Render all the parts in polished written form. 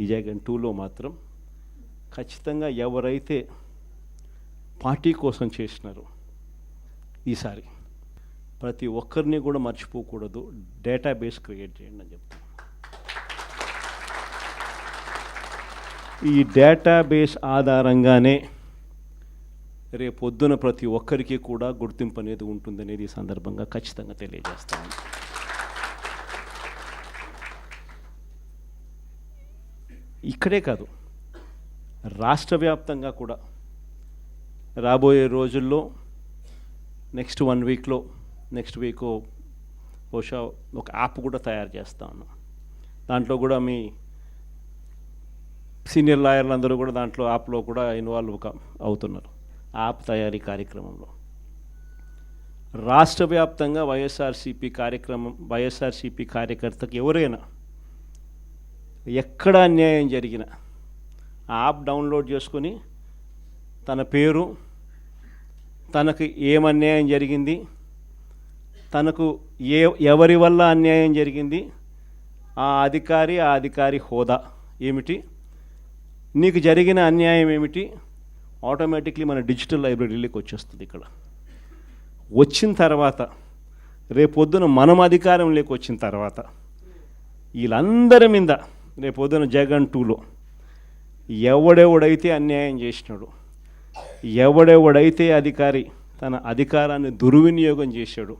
ఈ జగన్ 2లో మాత్రం ఖచ్చితంగా ఎవరైతే పార్టీ కోసం చేసినారో ఈసారి ప్రతి ఒక్కరిని కూడా మర్చిపోకూడదు, డేటాబేస్ క్రియేట్ చేయండి అని చెప్తాను. ఈ డేటాబేస్ ఆధారంగానే రేపొద్దున ప్రతి ఒక్కరికి కూడా గుర్తింపు అనేది ఉంటుందనేది ఈ సందర్భంగా ఖచ్చితంగా తెలియజేస్తాను. ఇక్కడే కాదు, రాష్ట్ర వ్యాప్తంగా కూడా రాబోయే రోజుల్లో నెక్స్ట్ 1 వీక్లో నెక్స్ట్ వీక్ బహుశా ఒక యాప్ కూడా తయారు చేస్తా ఉన్నాం. దాంట్లో కూడా మీ సీనియర్ లాయర్లు అందరూ కూడా దాంట్లో యాప్లో కూడా ఇన్వాల్వ్ అవుతున్నారు. యాప్ తయారీ కార్యక్రమంలో రాష్ట్ర వ్యాప్తంగా వైఎస్ఆర్సీపీ కార్యకర్తకు ఎవరైనా ఎక్కడ అన్యాయం జరిగినా ఆ యాప్ డౌన్లోడ్ చేసుకొని తన పేరు, తనకు ఏం అన్యాయం జరిగింది, తనకు ఎవరి వల్ల అన్యాయం జరిగింది, ఆ అధికారి హోదా ఏమిటి, నీకు జరిగిన అన్యాయం ఏమిటి, ఆటోమేటిక్లీ మన డిజిటల్ లైబ్రరీలోకి వచ్చేస్తుంది. ఇక్కడ వచ్చిన తర్వాత రేపొద్దున మనం అధికారంలోకి వచ్చిన తర్వాత వీళ్ళందరి మీద రేపొద్దున జగన్ 2లో ఎవడెవడైతే అన్యాయం చేసినాడు, ఎవడెవడైతే అధికారి తన అధికారాన్ని దుర్వినియోగం చేశాడు,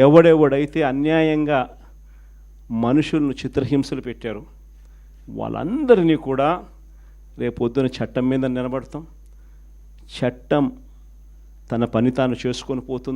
ఎవడెవడైతే అన్యాయంగా మనుషులను చిత్రహింసలు పెట్టారు, వాళ్ళందరినీ కూడా రేపొద్దున చట్టం మీద నిలబడతాం. చట్టం తన పని తాను చేసుకొని పోతుంది.